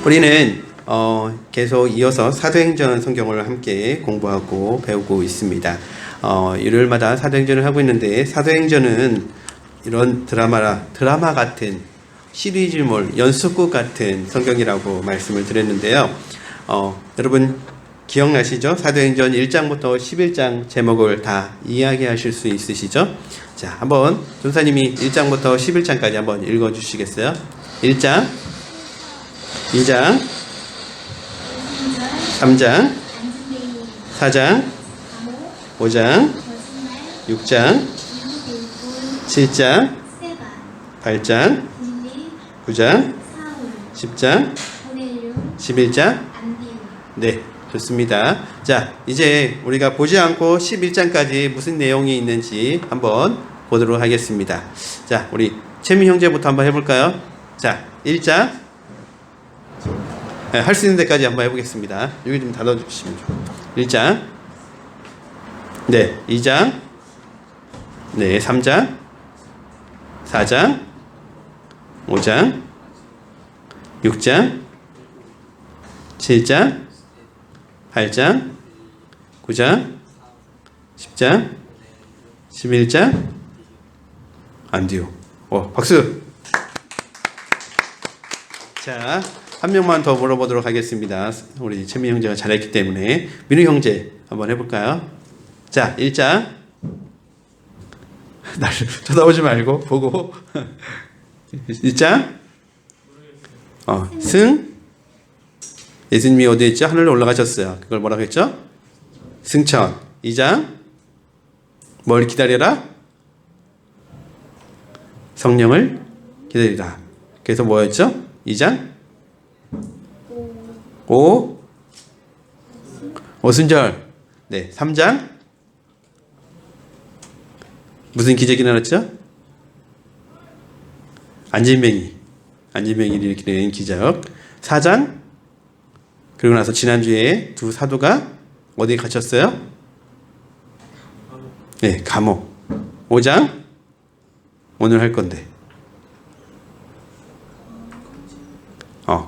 우리는 계속 이어서 사도행전 성경을 함께 공부하고 배우고 있습니다. 일요일마다 사도행전을 하고 있는데, 사도행전은 이런 드라마 같은 시리즈물, 연속극 같은 성경이라고 말씀을 드렸는데요. 여러분 기억나시죠? 사도행전 1장부터 11장 제목을 다 이야기하실 수 있으시죠? 자, 한번 전사님이 1장부터 11장까지 한번 읽어주시겠어요? 1장, 2장, 3장, 4장, 5장, 6장, 7장, 8장, 9장, 10장, 11장. 네, 좋습니다. 자, 이제 우리가 보지 않고 11장까지 무슨 내용이 있는지 한번 보도록 하겠습니다. 자, 우리 채민 형제부터 한번 해볼까요? 자, 1장. 네, 할 수 있는 데까지 한번 해보겠습니다. 여기 좀 닫아주시면 좋겠습니다. 1장. 네, 2장. 네, 3장. 4장. 5장. 6장. 7장. 8장. 9장. 10장. 11장. 안 돼요. 박수! 자, 한 명만 더 물어보도록 하겠습니다. 우리 최민 형제가 잘했기 때문에. 민우 형제 한번 해볼까요? 자, 1장. 나를 쳐다보지 말고 보고. 1장. 승. 예수님이 어디에 있죠? 하늘로 올라가셨어요. 그걸 뭐라고 했죠? 승천. 2장. 뭘 기다려라? 성령을 기다리라. 그래서 뭐였죠? 2장. 오순절. 네, 3장. 무슨 기적이 일어났죠? 안진뱅이를 일으키는 기적. 4장. 그리고 나서 지난주에 두 사도가 어디에 갇혔어요? 네, 감옥. 5장. 오늘 할 건데.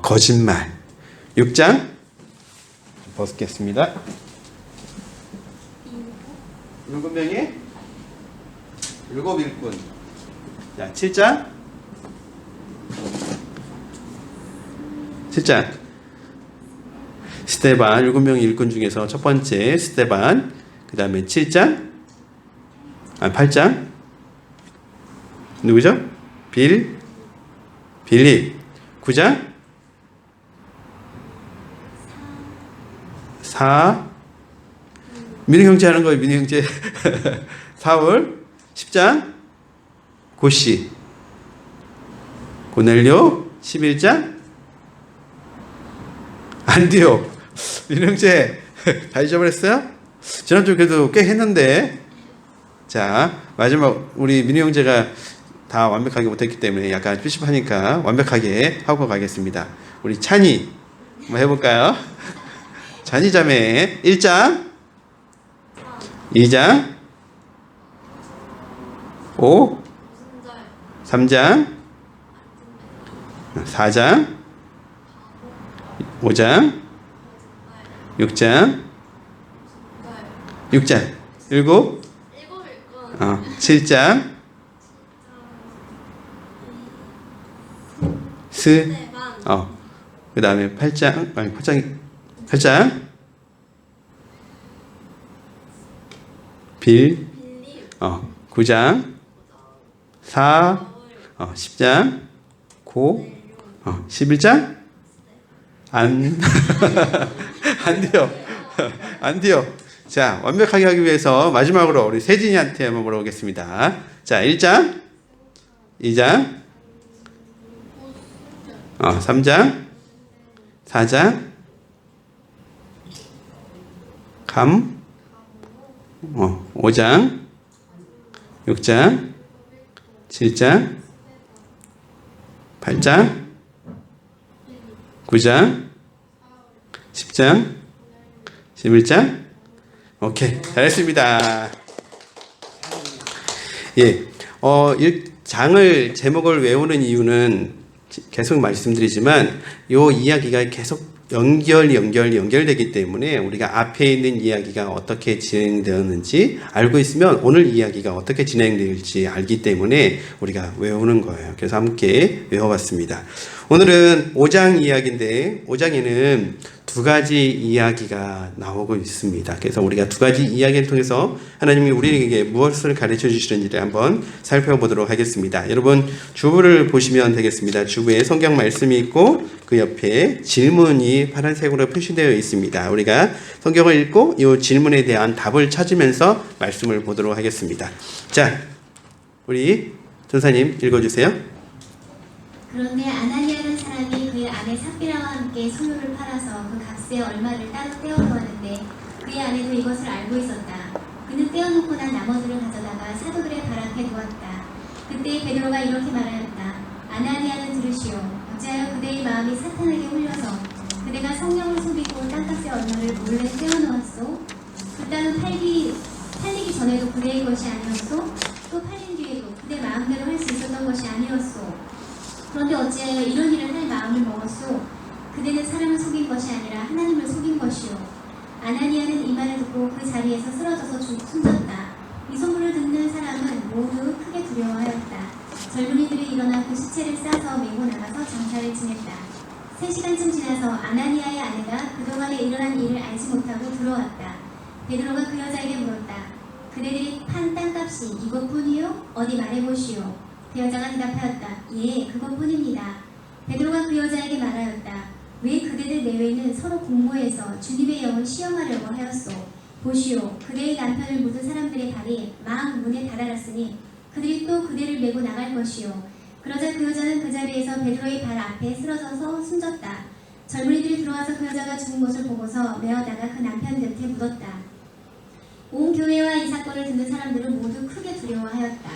거짓말. 6장. 벗겠습니다. 7명의 일곱 일꾼. 자, 7장. 7장. 스데반, 7명의 일꾼 중에서 첫 번째 스데반. 그 다음에 7장. 8장. 누구죠? 빌립. 9장. 4. 민우 형제 하는 거예요, 민우 형제. 4월. 10장. 고씨. 고넬료. 11장. 안 돼요. 민우 형제 다 잊어버렸어요? 지난주 그래도 꽤 했는데. 자, 마지막 우리 민우 형제가 다 완벽하게 못했기 때문에 약간 삐씹하니까 완벽하게 하고 가겠습니다. 우리 찬이 한번 해볼까요? 찬이 자매. 1장. 2장. 3장. 4장. 5장. 6장. 7. 7장. 그 다음에 8장. 빌. 9장. 4. 10장. 11장. 안 돼요. 안 돼요. 자, 완벽하게 하기 위해서 마지막으로 우리 세진이한테 한번 물어보겠습니다. 자, 1장. 2장. 3장. 4장. 감. 5장. 6장. 7장. 8장. 9장. 10장. 11장. 오케이, 잘했습니다. 예, 장을 제목을 외우는 이유는 계속 말씀드리지만 요 이야기가 계속 연결되기 때문에 우리가 앞에 있는 이야기가 어떻게 진행되었는지 알고 있으면 오늘 이야기가 어떻게 진행될지 알기 때문에 우리가 외우는 거예요. 그래서 함께 외워봤습니다. 오늘은 5장 이야기인데 5장에는 두 가지 이야기가 나오고 있습니다. 그래서 우리가 두 가지 이야기를 통해서 하나님이 우리에게 무엇을 가르쳐 주시는지를 한번 살펴보도록 하겠습니다. 여러분 주부를 보시면 되겠습니다. 주부에 성경 말씀이 있고 그 옆에 질문이 파란색으로 표시되어 있습니다. 우리가 성경을 읽고 이 질문에 대한 답을 찾으면서 말씀을 보도록 하겠습니다. 자, 우리 전사님 읽어주세요. 그런데 아나니아라는 사람이 그의 아내 삽비라와 함께 소유를 팔아서 그 값의 얼마를 따로 떼어놓았는데 그의 아내도 이것을 알고 있었다. 그는 떼어놓고 난 나머지를 가져다가 사도들의 발 앞에 놓았다. 그때 베드로가 이렇게 말하였다. 아나니아는 들으시오. 어찌하여 그대의 마음이 사탄에게 홀려서 그대가 성령을 속이고 땅값의 얼마를 몰래 떼어놓았소? 그 땅은 팔리기 전에도 그대의 것이 아니었소? 또 팔린 뒤에도 그대 마음대로 할 수 있었던 것이 아니었소? 그런데 어찌하여 이런 일을 할 마음을 먹었소? 그대는 사람을 속인 것이 아니라 하나님을 속인 것이오. 아나니아는 이 말을 듣고 그 자리에서 쓰러져서 숨졌다. 이 소문을 듣는 사람은 모두 크게 두려워하였다. 젊은이들이 일어나 그 시체를 싸서 메고 나가서 장사를 지냈다. 3시간쯤 지나서 아나니아의 아내가 그동안에 일어난 일을 알지 못하고 들어왔다. 베드로가 그 여자에게 물었다. 그대들이 판 땅값이 이것뿐이요? 어디 말해보시오. 그 여자가 대답하였다. 예, 그것뿐입니다. 베드로가 그 여자에게 말하였다. 왜 그대들 내외는 서로 공모해서 주님의 영을 시험하려고 하였소? 보시오, 그대의 남편을 묻은 사람들의 발이 막 문에 다다랐으니 그들이 또 그대를 메고 나갈 것이오. 그러자 그 여자는 그 자리에서 베드로의 발 앞에 쓰러져서 숨졌다. 젊은이들이 들어와서 그 여자가 죽은 것을 보고서 메어다가 그 남편 곁에 묻었다. 온 교회와 이 사건을 듣는 사람들은 모두 크게 두려워하였다.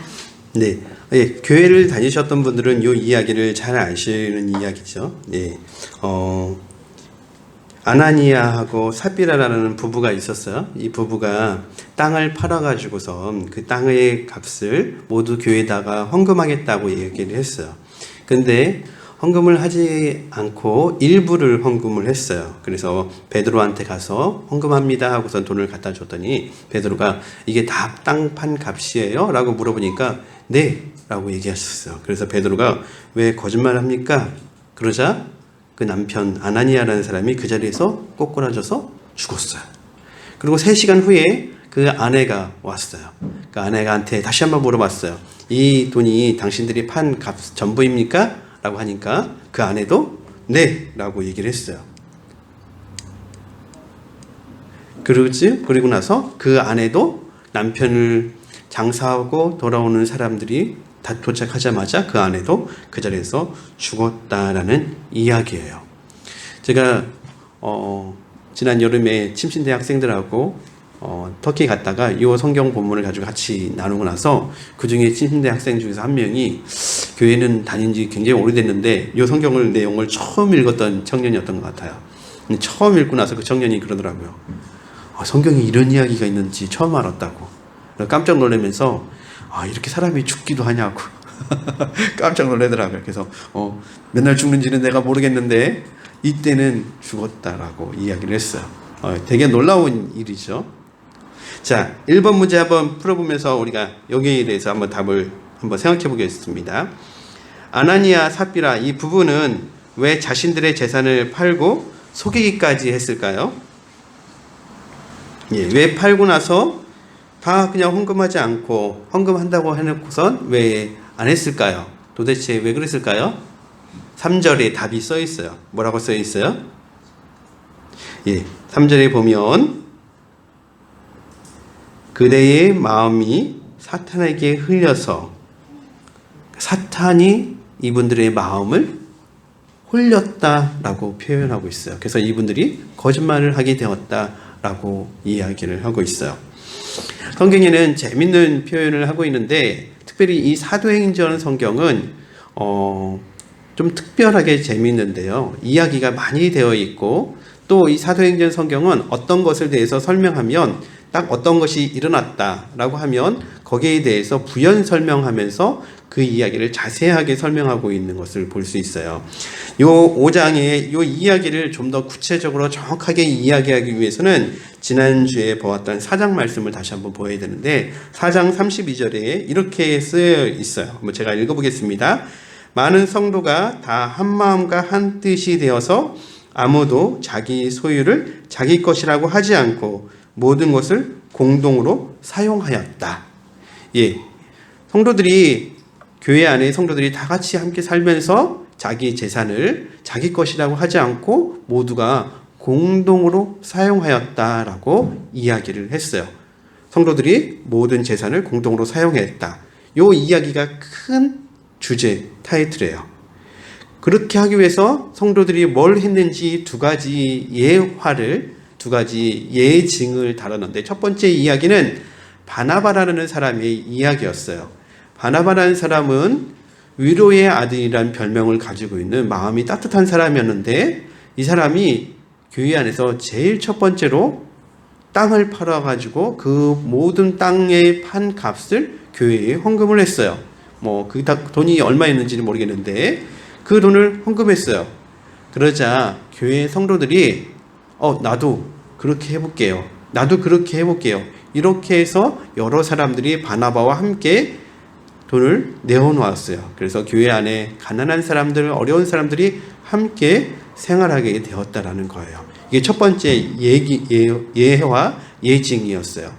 네, 예, 교회를 다니셨던 분들은 이 이야기를 잘 아시는 이야기죠. 예, 아나니아하고 삽비라라는 부부가 있었어요. 이 부부가 땅을 팔아가지고서 그 땅의 값을 모두 교회에다가 헌금하겠다고 얘기를 했어요. 근데 헌금을 하지 않고 일부를 헌금을 했어요. 그래서 베드로한테 가서 헌금합니다 하고서 돈을 갖다 줬더니 베드로가 이게 다 땅 판 값이에요? 라고 물어보니까 네! 라고 얘기하셨어요. 그래서 베드로가 왜 거짓말합니까? 그러자 그 남편 아나니아라는 사람이 그 자리에서 꼬꾸라져서 죽었어요. 그리고 3시간 후에 그 아내가 왔어요. 그 아내가한테 다시 한번 물어봤어요. 이 돈이 당신들이 판 값 전부입니까? 라고 하니까 그 아내도 네! 라고 얘기를 했어요. 그리고 나서 그 아내도 남편을 장사하고 돌아오는 사람들이 다 도착하자마자 그 아내도 그 자리에서 죽었다라는 이야기예요. 제가 지난 여름에 침신대 학생들하고 터키 갔다가 이 성경 본문을 가지고 같이 나누고 나서 그 중에 침신대 학생 중에서 한 명이 교회는 다닌 지 굉장히 오래됐는데 이 성경을 내용을 처음 읽었던 청년이었던 것 같아요. 처음 읽고 나서 그 청년이 그러더라고요. 성경에 이런 이야기가 있는지 처음 알았다고. 깜짝 놀라면서 이렇게 사람이 죽기도 하냐고 깜짝 놀라더라고요. 그래서 맨날 죽는지는 내가 모르겠는데 이때는 죽었다라고 이야기를 했어요. 되게 놀라운 일이죠. 자, 1번 문제 한번 풀어보면서 우리가 여기에 대해서 한번 답을 한번 생각해 보겠습니다. 아나니아 삽비라 이 부부는 왜 자신들의 재산을 팔고 속이기까지 했을까요? 예, 왜 팔고 나서 다 그냥 헌금하지 않고 헌금한다고 해놓고선 왜 안 했을까요? 도대체 왜 그랬을까요? 3절에 답이 써 있어요. 뭐라고 써 있어요? 예, 3절에 보면 그대의 마음이 사탄에게 흘려서 사탄이 이분들의 마음을 홀렸다라고 표현하고 있어요. 그래서 이분들이 거짓말을 하게 되었다라고 이야기를 하고 있어요. 성경에는 재밌는 표현을 하고 있는데 특별히 이 사도행전 성경은 좀 특별하게 재밌는데요. 이야기가 많이 되어 있고 또 이 사도행전 성경은 어떤 것을 대해서 설명하면 딱 어떤 것이 일어났다라고 하면 거기에 대해서 부연 설명하면서 그 이야기를 자세하게 설명하고 있는 것을 볼 수 있어요. 요 5장의 요 이야기를 좀 더 구체적으로 정확하게 이야기하기 위해서는 지난주에 보았던 4장 말씀을 다시 한번 보아야 되는데 4장 32절에 이렇게 쓰여 있어요. 한번 제가 읽어보겠습니다. 많은 성도가 다 한 마음과 한 뜻이 되어서 아무도 자기 소유를 자기 것이라고 하지 않고 모든 것을 공동으로 사용하였다. 예, 성도들이 교회 안에 성도들이 다 같이 함께 살면서 자기 재산을 자기 것이라고 하지 않고 모두가 공동으로 사용하였다라고 이야기를 했어요. 성도들이 모든 재산을 공동으로 사용했다. 이 이야기가 큰 주제 타이틀이에요. 그렇게 하기 위해서 성도들이 뭘 했는지 두 가지 예증을 다뤘는데 첫 번째 이야기는 바나바라는 사람의 이야기였어요. 바나바라는 사람은 위로의 아들이란 별명을 가지고 있는 마음이 따뜻한 사람이었는데 이 사람이 교회 안에서 제일 첫 번째로 땅을 팔아가지고 그 모든 땅의 판 값을 교회에 헌금을 했어요. 그 돈이 얼마였는지는 모르겠는데 그 돈을 헌금했어요. 그러자 교회 성도들이 나도 그렇게 해볼게요. 나도 그렇게 해볼게요. 이렇게 해서 여러 사람들이 바나바와 함께 돈을 내어놓았어요. 그래서 교회 안에 가난한 사람들, 어려운 사람들이 함께 생활하게 되었다라는 거예요. 이게 첫 번째 예와 예증이었어요.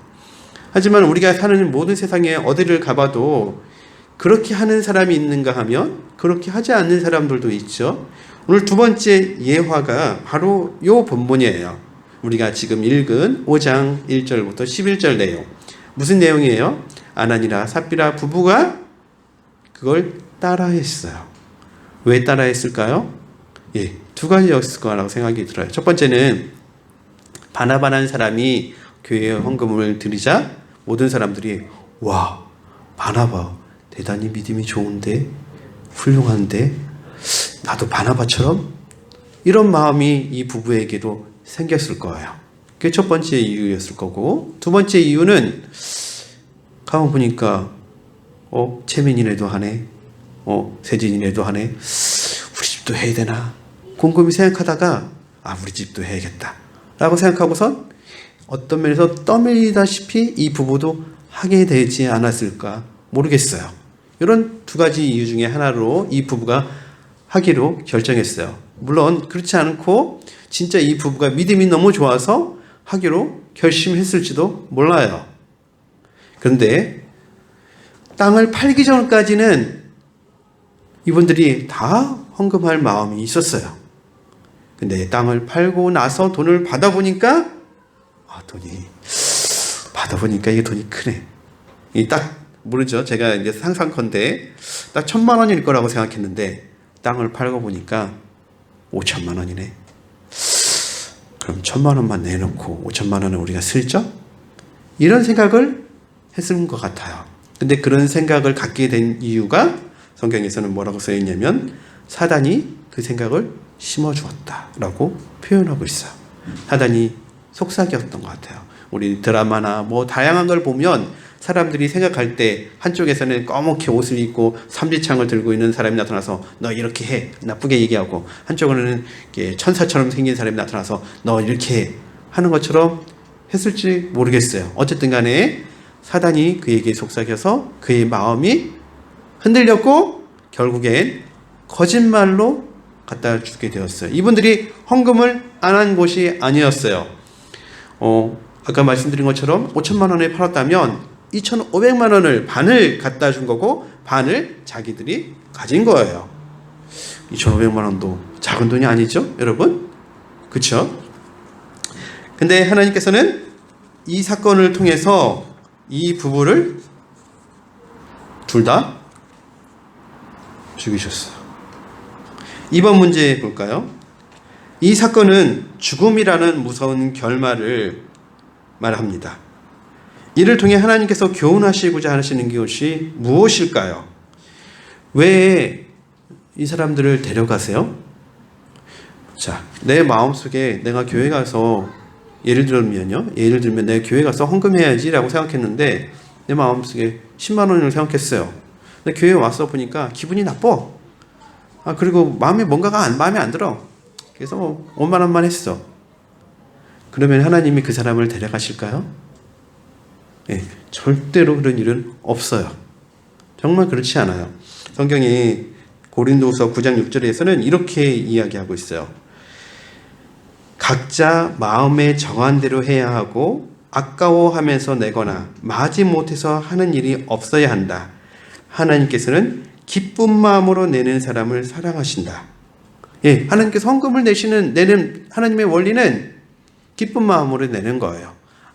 하지만 우리가 사는 모든 세상에 어디를 가봐도 그렇게 하는 사람이 있는가 하면 그렇게 하지 않는 사람들도 있죠. 오늘 두 번째 예화가 바로 이 본문이에요. 우리가 지금 읽은 5장 1절부터 11절 내용. 무슨 내용이에요? 아나니라 삽비라 부부가 그걸 따라했어요. 왜 따라했을까요? 예, 두 가지였을 거라고 생각이 들어요. 첫 번째는 바나바라는 사람이 교회에 헌금을 드리자 모든 사람들이 와, 바나바 대단히 믿음이 좋은데 훌륭한데 나도 바나바처럼 이런 마음이 이 부부에게도 생겼을 거예요. 그게 첫 번째 이유였을 거고 두 번째 이유는 가만 보니까 채민이네도 하네 세진이네도 하네 우리 집도 해야 되나 곰곰이 생각하다가 우리 집도 해야겠다 라고 생각하고선 어떤 면에서 떠밀리다시피 이 부부도 하게 되지 않았을까 모르겠어요. 이런 두 가지 이유 중에 하나로 이 부부가 하기로 결정했어요. 물론 그렇지 않고 진짜 이 부부가 믿음이 너무 좋아서 하기로 결심했을지도 몰라요. 그런데 땅을 팔기 전까지는 이분들이 다 헌금할 마음이 있었어요. 근데 땅을 팔고 나서 돈을 받아보니까 이게 돈이 크네. 딱 모르죠. 제가 이제 상상컨대 딱 1,000만 원일 거라고 생각했는데 땅을 팔고 보니까 5천만 원이네. 그럼 1,000만 원만 내놓고 5천만 원은 우리가 슬쩍? 이런 생각을 했을 것 같아요. 근데 그런 생각을 갖게 된 이유가 성경에서는 뭐라고 써 있냐면 사단이 그 생각을 심어주었다라고 표현하고 있어요. 사단이 속삭였던 것 같아요. 우리 드라마나 다양한 걸 보면 사람들이 생각할 때 한쪽에서는 검게 옷을 입고 삼지창을 들고 있는 사람이 나타나서 너 이렇게 해 나쁘게 얘기하고 한쪽으로는 천사처럼 생긴 사람이 나타나서 너 이렇게 해 하는 것처럼 했을지 모르겠어요. 어쨌든 간에 사단이 그에게 속삭여서 그의 마음이 흔들렸고 결국엔 거짓말로 갖다 주게 되었어요. 이분들이 헌금을 안 한 곳이 아니었어요. 아까 말씀드린 것처럼 5천만 원에 팔았다면 2,500만 원을 반을 갖다 준 거고 반을 자기들이 가진 거예요. 2,500만 원도 작은 돈이 아니죠, 여러분? 그렇죠? 근데 하나님께서는 이 사건을 통해서 이 부부를 둘 다 죽이셨어요. 이번 문제 볼까요? 이 사건은 죽음이라는 무서운 결말을 말합니다. 이를 통해 하나님께서 교훈하시고자 하시는 것이 무엇일까요? 왜 이 사람들을 데려가세요? 자, 내 마음속에 내가 교회 가서 예를 들면 내가 교회 가서 헌금해야지라고 생각했는데 내 마음속에 10만 원을 생각했어요. 근데 교회에 와서 보니까 기분이 나빠. 그리고 마음에 마음에 안 들어. 그래서 5만 원만 했어. 그러면 하나님이 그 사람을 데려가실까요? 예, 절대로 그런 일은 없어요. 정말 그렇지 않아요. 성경이 고린도후서 9장 6절에서는 이렇게 이야기하고 있어요. 각자 마음에 정한 대로 해야 하고 아까워하면서 내거나 마지못해서 하는 일이 없어야 한다. 하나님께서는 기쁜 마음으로 내는 사람을 사랑하신다. 예, 하나님께서 헌금을 내는 하나님의 원리는 기쁜 마음으로 내는 거예요.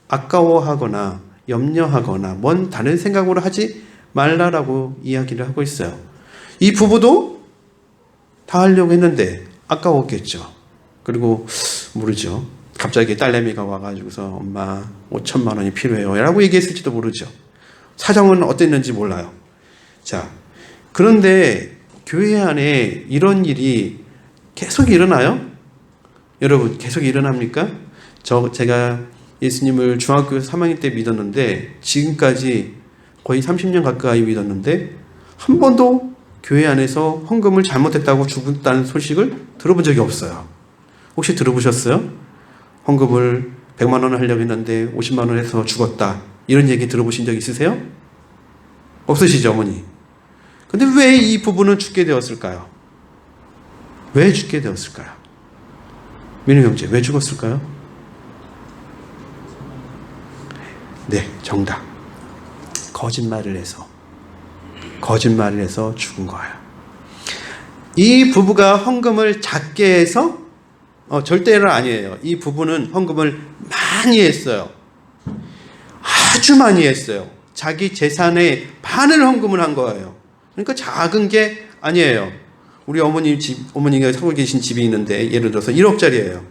아까워하거나 염려하거나 뭔 다른 생각으로 하지 말라라고 이야기를 하고 있어요. 이 부부도 다 하려고 했는데 아까웠겠죠. 그리고 모르죠. 갑자기 딸내미가 와가지고서 엄마 5천만 원이 필요해요 라고 얘기했을지도 모르죠. 사정은 어땠는지 몰라요. 자, 그런데 교회 안에 이런 일이 계속 일어나요? 여러분, 계속 일어납니까? 제가 예수님을 중학교 3학년 때 믿었는데 지금까지 거의 30년 가까이 믿었는데 한 번도 교회 안에서 헌금을 잘못했다고 죽었다는 소식을 들어본 적이 없어요. 혹시 들어보셨어요? 헌금을 100만 원을 하려고 했는데 50만 원 해서 죽었다. 이런 얘기 들어보신 적 있으세요? 없으시죠, 어머니? 근데 왜 이 부부는 죽게 되었을까요? 왜 죽게 되었을까요? 민우 형제, 왜 죽었을까요? 네, 정답. 거짓말을 해서 죽은 거예요. 이 부부가 헌금을 작게 해서 절대로 아니에요. 이 부부는 헌금을 많이 했어요. 아주 많이 했어요. 자기 재산의 반을 헌금을 한 거예요. 그러니까 작은 게 아니에요. 우리 어머니가 살고 계신 집이 있는데 예를 들어서 1억짜리예요.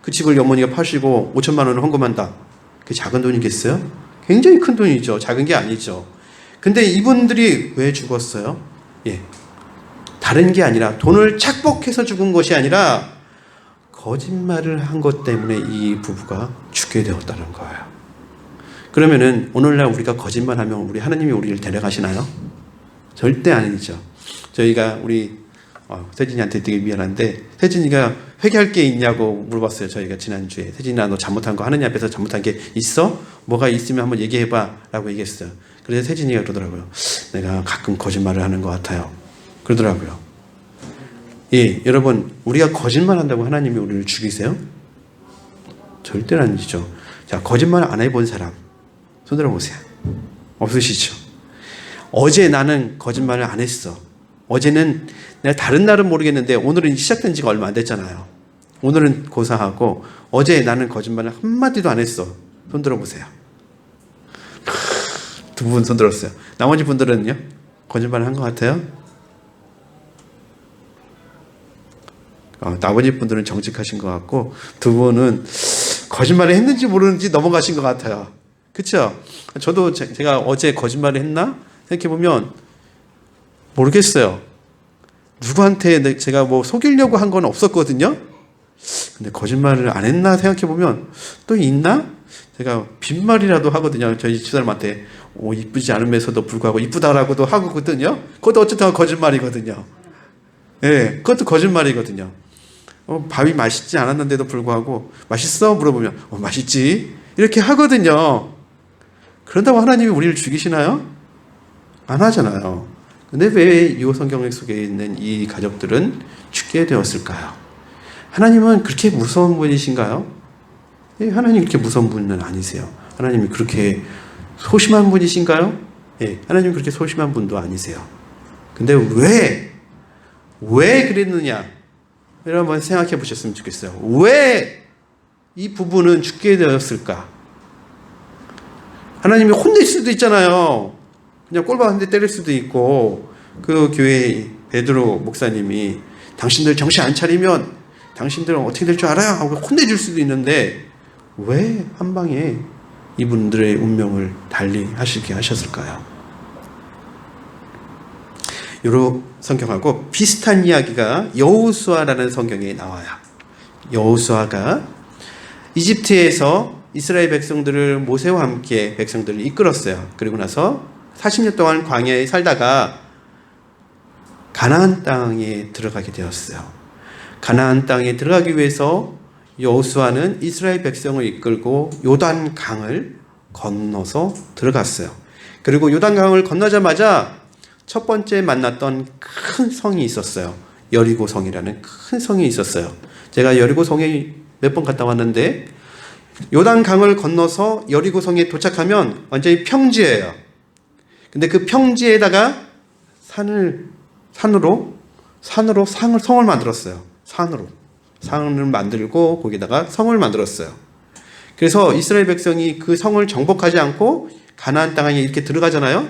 그 집을 어머니가 파시고 5천만 원을 헌금한다. 그게 작은 돈이겠어요? 굉장히 큰 돈이죠. 작은 게 아니죠. 근데 이분들이 왜 죽었어요? 예. 다른 게 아니라 돈을 착복해서 죽은 것이 아니라 거짓말을 한 것 때문에 이 부부가 죽게 되었다는 거예요. 그러면은 오늘날 우리가 거짓말하면 우리 하나님이 우리를 데려가시나요? 절대 아니죠. 저희가 우리 세진이한테 되게 미안한데 세진이가 회개할 게 있냐고 물어봤어요. 저희가 지난주에 세진아 너 잘못한 거 하느님 앞에서 잘못한 게 있어? 뭐가 있으면 한번 얘기해봐 라고 얘기했어요. 그래서 세진이가 그러더라고요. 내가 가끔 거짓말을 하는 것 같아요. 그러더라고요. 예, 여러분 우리가 거짓말한다고 하나님이 우리를 죽이세요? 절대 아니죠. 자, 거짓말 안 해본 사람 손 들어보세요. 없으시죠? 어제 나는 거짓말을 안 했어. 어제는 내가 다른 날은 모르겠는데 오늘은 시작된 지가 얼마 안 됐잖아요. 오늘은 고사하고 어제 나는 거짓말을 한마디도 안 했어. 손 들어보세요. 두 분 손 들었어요. 나머지 분들은요? 거짓말을 한 것 같아요? 나머지 분들은 정직하신 것 같고 두 분은 거짓말을 했는지 모르는지 넘어가신 것 같아요. 그렇죠? 저도 제가 어제 거짓말을 했나? 생각해보면 모르겠어요. 누구한테 제가 뭐 속이려고 한 건 없었거든요. 근데 거짓말을 안 했나 생각해보면 또 있나? 제가 빈말이라도 하거든요. 저희 집사람한테 이쁘지 않으면서도 불구하고 이쁘다라고도 하거든요. 그것도 어쨌든 거짓말이거든요. 예, 그것도 거짓말이거든요. 밥이 맛있지 않았는데도 불구하고 맛있어? 물어보면 맛있지? 이렇게 하거든요. 그런다고 하나님이 우리를 죽이시나요? 안 하잖아요. 근데 왜 이 성경 속에 있는 이 가족들은 죽게 되었을까요? 하나님은 그렇게 무서운 분이신가요? 예, 하나님 그렇게 무서운 분은 아니세요. 하나님이 그렇게 소심한 분이신가요? 예, 하나님 그렇게 소심한 분도 아니세요. 근데 왜 그랬느냐? 여러분 생각해 보셨으면 좋겠어요. 왜 이 부부는 죽게 되었을까? 하나님이 혼낼 수도 있잖아요. 그냥 꼴박 한 대 때릴 수도 있고 그 교회 베드로 목사님이 당신들 정신 안 차리면 당신들은 어떻게 될 줄 알아요? 하고 혼내줄 수도 있는데 왜 한 방에 이분들의 운명을 달리 하시게 하셨을까요? 여러 성경하고 비슷한 이야기가 여호수아라는 성경에 나와요. 여호수아가 이집트에서 이스라엘 백성들을 모세와 함께 백성들을 이끌었어요. 그리고 나서 40년 동안 광야에 살다가 가나안 땅에 들어가게 되었어요. 가나안 땅에 들어가기 위해서 여호수아는 이스라엘 백성을 이끌고 요단 강을 건너서 들어갔어요. 그리고 요단 강을 건너자마자 첫 번째 만났던 큰 성이 있었어요. 여리고 성이라는 큰 성이 있었어요. 제가 여리고 성에 몇 번 갔다 왔는데 요단 강을 건너서 여리고 성에 도착하면 완전히 평지예요. 근데 그 평지에다가 산으로 성을 만들었어요. 산을 만들고 거기다가 성을 만들었어요. 그래서 이스라엘 백성이 그 성을 정복하지 않고 가나안 땅에 이렇게 들어가잖아요.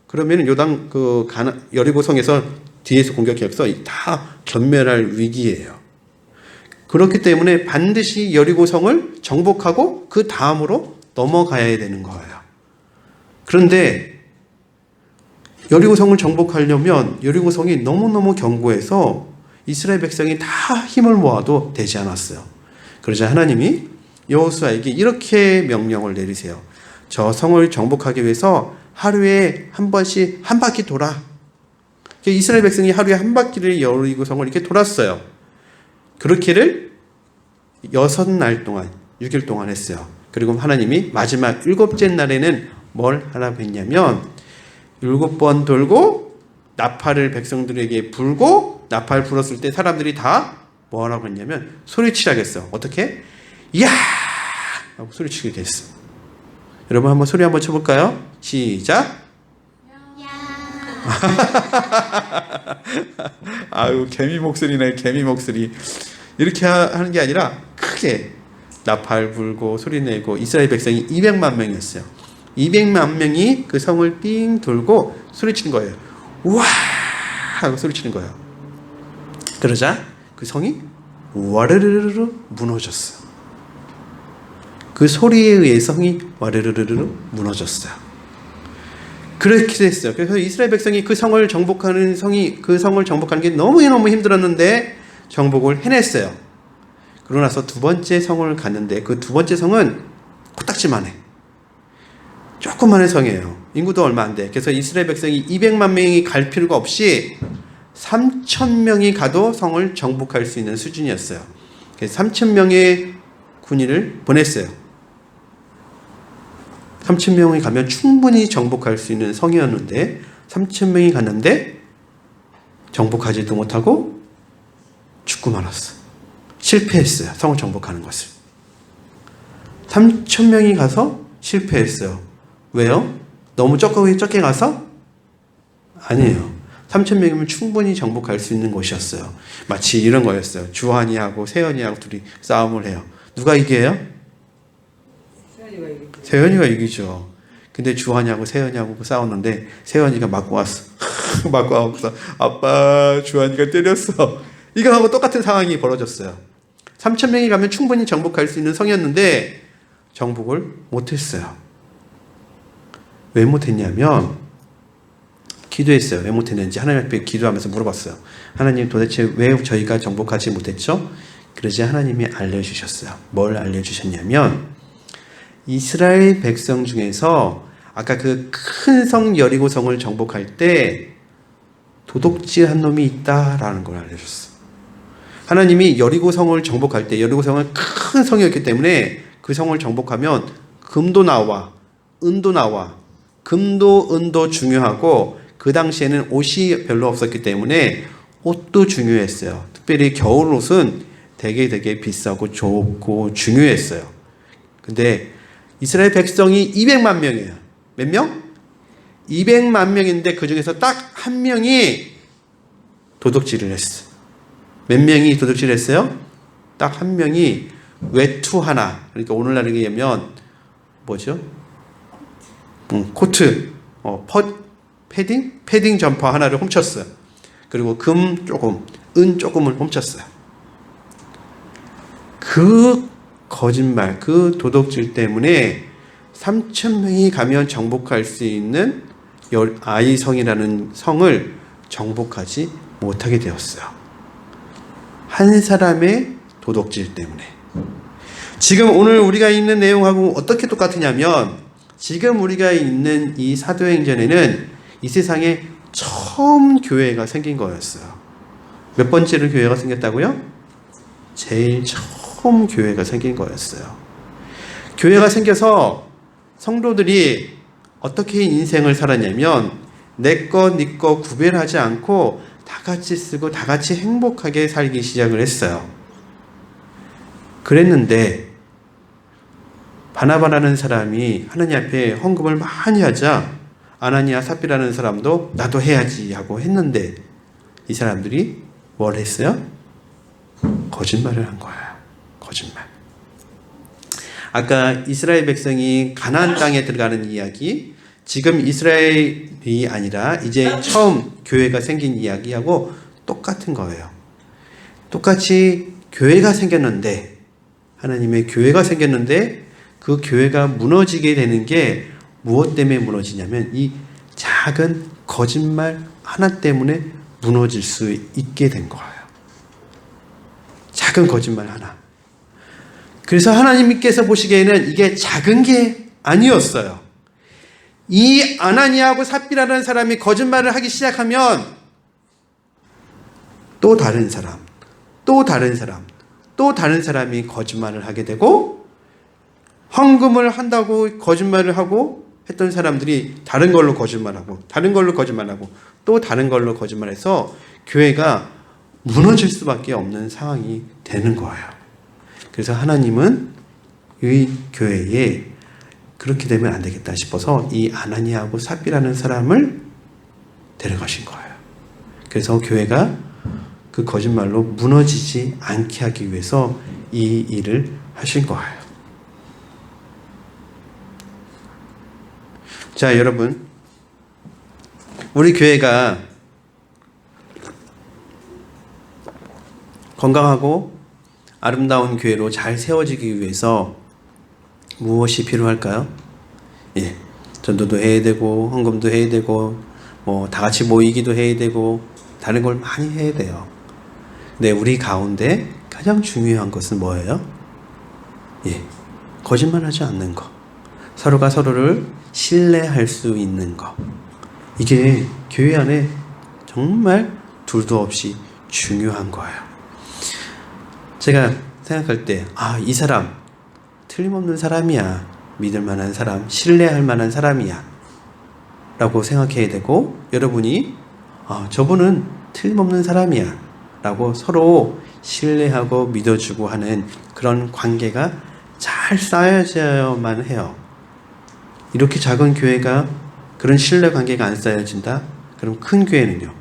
그러면 여리고 성에서 뒤에서 공격해서 다 전멸할 위기예요. 그렇기 때문에 반드시 여리고 성을 정복하고 그 다음으로 넘어가야 되는 거예요. 그런데 여리고 성을 정복하려면 여리고 성이 너무너무 견고해서 이스라엘 백성이 다 힘을 모아도 되지 않았어요. 그러자 하나님이 여호수아에게 이렇게 명령을 내리세요. 저 성을 정복하기 위해서 하루에 한 번씩 한 바퀴 돌아. 이스라엘 백성이 하루에 한 바퀴를 여리고 성을 이렇게 돌았어요. 그렇게를 6날 동안 6일 동안 했어요. 그리고 하나님이 마지막 7째 날에는 뭘 하라고 했냐면 7번 돌고 나팔을 백성들에게 불고 나팔 불었을 때 사람들이 다 뭐라고 했냐면 소리치라겠어. 어떻게? 야! 하고 소리치게 됐어. 여러분 한번 소리 한번 쳐볼까요? 시작. 아유 개미 목소리네. 개미 목소리. 이렇게 하는 게 아니라 크게 나팔 불고 소리내고 이스라엘 백성이 200만 명이었어요. 200만 명이 그 성을 삥 돌고 소리치는 거예요. 우와 하고 소리치는 거예요. 그러자 그 성이 와르르르르 무너졌어요. 그 소리에 의해서 성이 와르르르르 무너졌어요. 그렇게 됐어요. 그래서 이스라엘 백성이 그 성을 정복하는 게 너무너무 힘들었는데 정복을 해냈어요. 그러고 나서 두 번째 성을 갔는데 그 두 번째 성은 코딱지만 해. 조그만한 성이에요. 인구도 얼마 안 돼. 그래서 이스라엘 백성이 200만 명이 갈 필요가 없이 3,000명이 가도 성을 정복할 수 있는 수준이었어요. 그래서 3,000명의 군인을 보냈어요. 3,000명이 가면 충분히 정복할 수 있는 성이었는데 3,000명이 갔는데 정복하지도 못하고 죽고 말았어. 실패했어요. 성을 정복하는 것을. 3,000명이 가서 실패했어요. 왜요? 너무 적게 가서? 아니에요. 3,000명이면 충분히 정복할 수 있는 곳이었어요. 마치 이런 거였어요. 주한이하고 세연이하고 둘이 싸움을 해요. 누가 이겨요? 세연이가 이기죠. 근데 주한이하고 세연이하고 싸웠는데 세연이가 맞고 왔어. 맞고 와서 아빠 주한이가 때렸어. 이거하고 똑같은 상황이 벌어졌어요. 3,000명이 가면 충분히 정복할 수 있는 성이었는데 정복을 못했어요. 왜 못했냐면 기도했어요. 왜 못했는지 하나님 앞에 기도하면서 물어봤어요. 하나님 도대체 왜 저희가 정복하지 못했죠? 그러자 하나님이 알려주셨어요. 뭘 알려주셨냐면 이스라엘 백성 중에서 아까 그 큰 성 여리고 성을 정복할 때 도둑질한 놈이 있다라는 걸 알려줬어요. 하나님이 여리고 성을 정복할 때 여리고 성은 큰 성이었기 때문에 그 성을 정복하면 금도 나와 은도 나와. 금도 은도 중요하고 그 당시에는 옷이 별로 없었기 때문에 옷도 중요했어요. 특별히 겨울 옷은 되게 비싸고 좋고 중요했어요. 근데 이스라엘 백성이 200만 명이에요. 몇 명? 200만 명인데 그 중에서 딱 한 명이 도둑질을 했어요. 몇 명이 도둑질을 했어요? 딱 한 명이 외투 하나. 그러니까 오늘날에 얘기하면 뭐죠? 코트, 패딩 점퍼 하나를 훔쳤어요. 그리고 금 조금, 은 조금을 훔쳤어요. 그 거짓말, 그 도둑질 때문에 3,000명이 가면 정복할 수 있는 아이성이라는 성을 정복하지 못하게 되었어요. 한 사람의 도둑질 때문에. 지금 오늘 우리가 읽는 내용하고 어떻게 똑같으냐면 지금 우리가 읽는 이 사도행전에는 이 세상에 처음 교회가 생긴 거였어요. 몇 번째로 교회가 생겼다고요? 제일 처음 교회가 생긴 거였어요. 교회가 생겨서 성도들이 어떻게 인생을 살았냐면 내 것, 네 것 구별하지 않고 다 같이 쓰고 다 같이 행복하게 살기 시작을 했어요. 그랬는데 바나바라는 사람이 하나님 앞에 헌금을 많이 하자 아나니아 삽비라는 사람도 나도 해야지 하고 했는데 이 사람들이 뭘 했어요? 거짓말을 한 거예요. 거짓말. 아까 이스라엘 백성이 가나안 땅에 들어가는 이야기, 지금 이스라엘이 아니라 이제 처음 교회가 생긴 이야기하고 똑같은 거예요. 똑같이 교회가 생겼는데, 하나님의 교회가 생겼는데 그 교회가 무너지게 되는 게 무엇 때문에 무너지냐면 이 작은 거짓말 하나 때문에 무너질 수 있게 된 거예요. 작은 거짓말 하나. 그래서 하나님께서 보시기에는 이게 작은 게 아니었어요. 이 아나니아하고 삽비라는 사람이 거짓말을 하기 시작하면 또 다른 사람, 또 다른 사람, 또 다른 사람이 거짓말을 하게 되고 헌금을 한다고 거짓말을 하고 했던 사람들이 다른 걸로 거짓말하고 다른 걸로 거짓말하고 또 다른 걸로 거짓말해서 교회가 무너질 수밖에 없는 상황이 되는 거예요. 그래서 하나님은 이 교회에 그렇게 되면 안 되겠다 싶어서 이 아나니아하고 삽비라는 사람을 데려가신 거예요. 그래서 교회가 그 거짓말로 무너지지 않게 하기 위해서 이 일을 하신 거예요. 자, 여러분, 우리 교회가 건강하고 아름다운 교회로 잘 세워지기 위해서 무엇이 필요할까요? 예, 전도도 해야 되고 헌금도 해야 되고 뭐 다 같이 모이기도 해야 되고 다른 걸 많이 해야 돼요. 근데 우리 가운데 가장 중요한 것은 뭐예요? 예, 거짓말하지 않는 거, 서로가 서로를 신뢰할 수 있는 거. 이게 교회 안에 정말 둘도 없이 중요한 거예요. 제가 생각할 때, 이 사람 틀림없는 사람이야, 믿을 만한 사람, 신뢰할 만한 사람이야 라고 생각해야 되고, 여러분이 저분은 틀림없는 사람이야 라고 서로 신뢰하고 믿어주고 하는 그런 관계가 잘 쌓여져야만 해요. 이렇게 작은 교회가 그런 신뢰 관계가 안 쌓여진다? 그럼 큰 교회는요?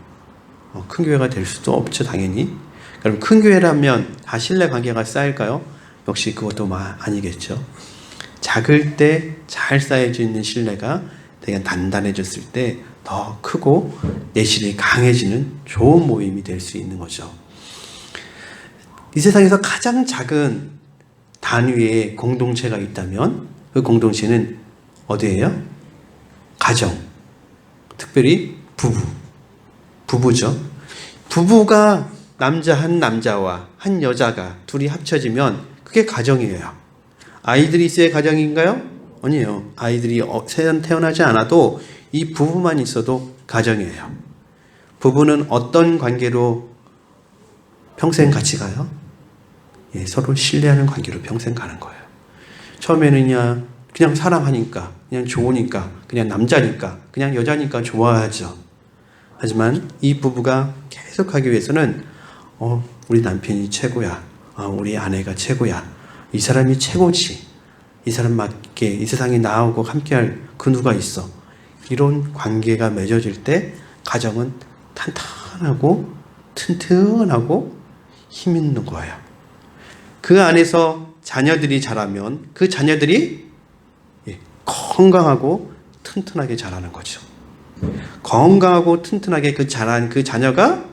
큰 교회가 될 수도 없죠, 당연히. 그럼 큰 교회라면 다 신뢰 관계가 쌓일까요? 역시 그것도 아니겠죠. 작을 때 잘 쌓여져 있는 신뢰가 되게 단단해졌을 때 더 크고 내실이 강해지는 좋은 모임이 될 수 있는 거죠. 이 세상에서 가장 작은 단위의 공동체가 있다면 그 공동체는 어디예요? 가정. 특별히 부부죠. 부부가 한 남자와 한 여자가 둘이 합쳐지면 그게 가정이에요. 아이들이 있어야 가정인가요? 아니에요. 아이들이 태어나지 않아도 이 부부만 있어도 가정이에요. 부부는 어떤 관계로 평생 같이 가요? 예, 서로 신뢰하는 관계로 평생 가는 거예요. 처음에는 그냥 사랑하니까, 그냥 좋으니까, 그냥 남자니까, 그냥 여자니까 좋아하죠. 하지만 이 부부가 계속하기 위해서는 우리 남편이 최고야. 우리 아내가 최고야. 이 사람이 최고지. 이 사람밖에 이 세상에 나하고 함께할 그 누가 있어. 이런 관계가 맺어질 때 가정은 탄탄하고 튼튼하고 힘 있는 거예요. 그 안에서 자녀들이 자라면 그 자녀들이 건강하고 튼튼하게 자라는 거죠. 건강하고 튼튼하게 자란 그 자녀가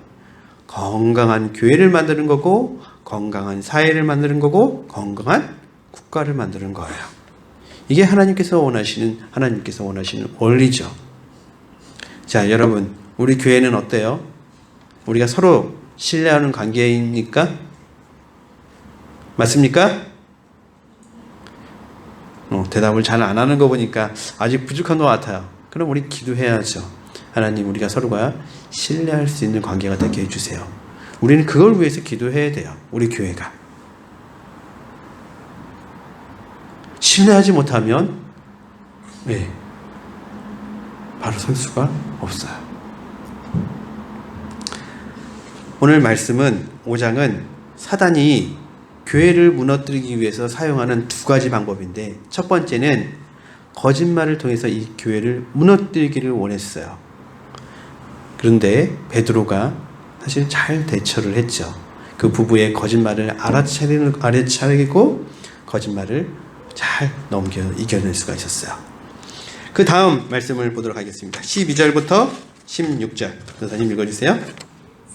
건강한 교회를 만드는 거고, 건강한 사회를 만드는 거고, 건강한 국가를 만드는 거예요. 이게 하나님께서 원하시는 원리죠. 자, 여러분, 우리 교회는 어때요? 우리가 서로 신뢰하는 관계입니까? 맞습니까? 대답을 잘 안 하는 거 보니까 아직 부족한 것 같아요. 그럼 우리 기도해야죠. 하나님, 우리가 서로가 신뢰할 수 있는 관계가 되게 해주세요. 우리는 그걸 위해서 기도해야 돼요. 우리 교회가. 신뢰하지 못하면 바로 설 수가 없어요. 오늘 말씀은 5장은 사단이 교회를 무너뜨리기 위해서 사용하는 두 가지 방법인데, 첫 번째는 거짓말을 통해서 이 교회를 무너뜨리기를 원했어요. 그런데 베드로가 사실 잘 대처를 했죠. 그 부부의 거짓말을 알아차리고 거짓말을 잘 이겨낼 수가 있었어요. 그 다음 말씀을 보도록 하겠습니다. 12절부터 16절 선생님 읽어주세요.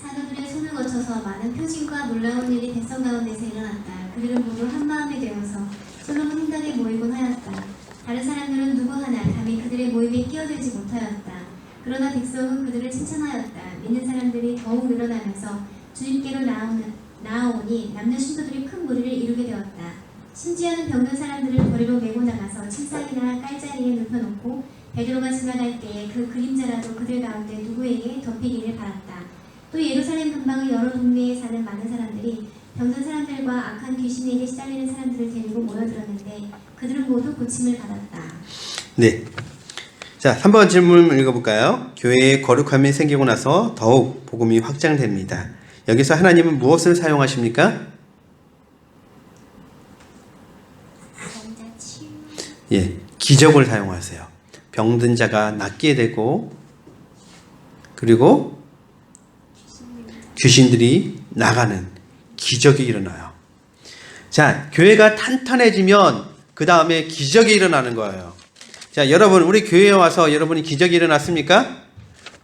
사도들의 손을 거쳐서 많은 표징과 놀라운 일이 백성 가운데서 일어났다. 그들은 모두 한 마음이 되어서 솔로몬 행당에 모이곤 하였다. 다른 사람들은 누구 하나 감히 그들의 모임에 끼어들지 못하였다. 그러나 백성은 그들을 칭찬하였다. 믿는 사람들이 더욱 늘어나면서 주님께로 나아오니 남녀 신도들이 큰 무리를 이루게 되었다. 심지어는 병든 사람들을 거리로 메고 나가서 침상이나 깔자리에 눕혀놓고 베드로가 지나갈 때에 그 그림자라도 그들 가운데 누구에게 덮이기를 바랐다. 또 예루살렘 근방의 여러 동네에 사는 많은 사람들이 병든 사람들과 악한 귀신에게 시달리는 사람들을 데리고 모여들었는데 그들은 모두 고침을 받았다. 네. 자, 3번 질문 읽어볼까요? 교회에 거룩함이 생기고 나서 더욱 복음이 확장됩니다. 여기서 하나님은 무엇을 사용하십니까? 기적을 사용하세요. 병든 자가 낫게 되고, 그리고 귀신들이 나가는 기적이 일어나요. 자, 교회가 탄탄해지면 그 다음에 기적이 일어나는 거예요. 자, 여러분, 우리 교회에 와서 여러분이 기적이 일어났습니까?